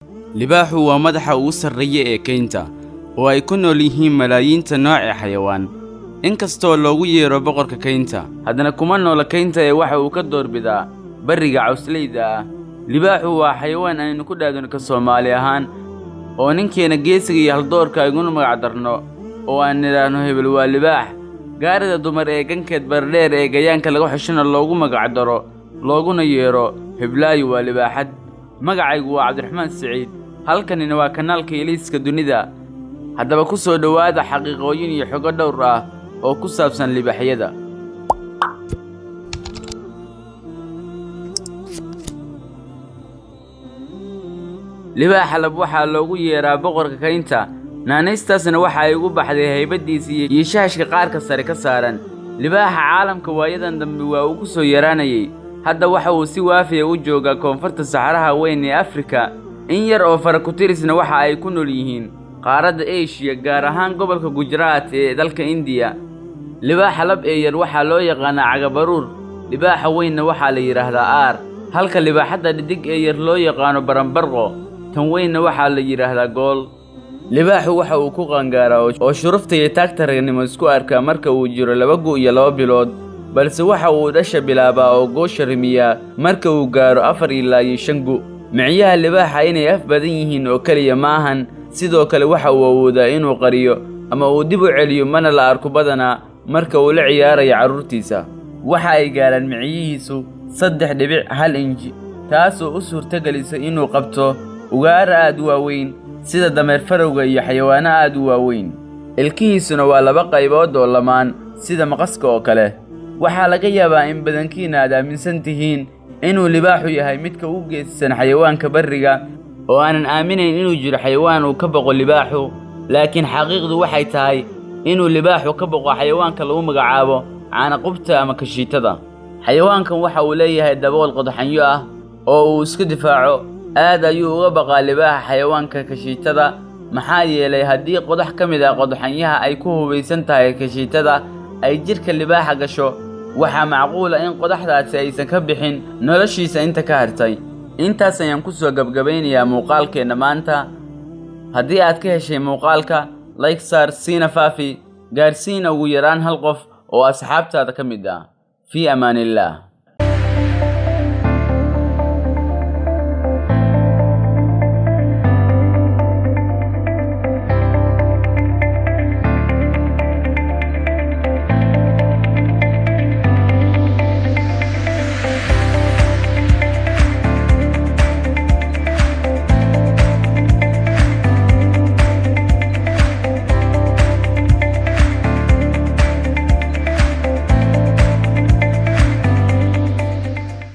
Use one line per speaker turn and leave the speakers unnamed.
libaaxu waa madaxa ugu sarreeya ee kaynta oo ay ku nool yihiin malaayiinta nooc ee xayawaan. inkastoo loogu yeero boqorka kaynta, haddana kuma noola kaynta ee waxa uu ka doorbidaa bariga cawsleyda ah. libaaxu waa xayawaan aynu ku dhaadano ka Soomaali ahaan, oo ninkeena geesiga iyo haldoorka aynu magac darno oo aan nidhaahno hebel waa libaax. gaarida dumar ee gankeed bardheer ee gayaanka laga xushana loogu magac daro looguna yeero heblaayo waa libaaxad. magacaygu waa Cabdiraxmaan Siciid, halkanina waa kanaalka Iliiska Dunida. haddaba ku soo dhowaada xaqiiqooyin iyo xogo dhowr ah oo ku saabsan libaaxyada. libaaxa lab waxaa loogu yeeraa boqorka kaynta, naanaystaasna waxa ay ugu baxday haybadiisa iyo shahashka qaarka sare ka saaran. libaaxa caalamka waayadan dambe waa uu ku soo yaraanayay. hadda waxa uu si waafiya u joogaa koonfurta saxaraha weyn ee Afrika. in yar oo fara ku tirisna waxa ay ku nool yihiin qaaradda Aasiya, gaar ahaan gobolka Gujarat ee dalka Indiya. libaaxa lab ee yar waxaa loo yaqaanaa cagabaruur, libaaxa weynna waxaa la yidhaahdaa aar, halka libaaxadda dhidig ee yar loo yaqaano baranbarqo, tan weynna waxaa la yidhaahdaa gool. libaaxu waxa uu ku qangaaraa oo shurufta iyo taagta ragnimo isku arkaa marka uu jiro 2 gu iyo 2 bilood, balse waxa uu dhasha bilaabaa oo goosha rimiyaa marka uu gaaro 4 ilaa 5 gu. miciyaha libaaxa inay af badan yihiin oo kaliya maahan, sidoo kale waxa uu awoodaa inuu qariyo ama uu dib u celiyo, mana la arko badanaa marka uu la ciyaarayo carruurtiisa. waxa ay gaaraan miciyihiisu 3.1 inji, taasoo u suurtagelisa inuu qabto ugaara aad u waaweyn sida dameer farowga iyo xayawaano aad u waaweyn. ilkihiisuna waa 2 qaybood oo lamaan sida maqaska oo kale. waxaa laga yaabaa in badankiina aad aaminsan tihiin inuu libaaxu yahay midka ugu geesisan xayawaanka bariga, oo aanan aaminayn inuu jiro xayawaan uu ka boqo libaaxu. laakiin xaqiiqdu waxay tahay inuu libaaxu ka boqo xayawaanka lagu magacaabo caanaqubta ama kashiitada. xayawaankan waxa uu leeyahay dabool qodaxanyo ah oo uu iska difaaco. aad ayuu uga baqaa libaaxa xayawaanka kashiitada, maxaa yeelay haddii qodax ka mid ah qodaxanyaha ay ku hubaysan tahay kashiitada ay jidhka libaaxa gasho, waxaa macquula in qodaxdaasi aysan ka bixin noloshiisa inta ka hartay. intaas ayaan ku soo gabagabaynayaa muuqaalkeenna maanta. haddii aad ka heshay muuqaalka, like saar, siina faafi, gaarsiina ugu yaraan 1 qof oo asxaabtaada ka mid ah. fii amaanillaah.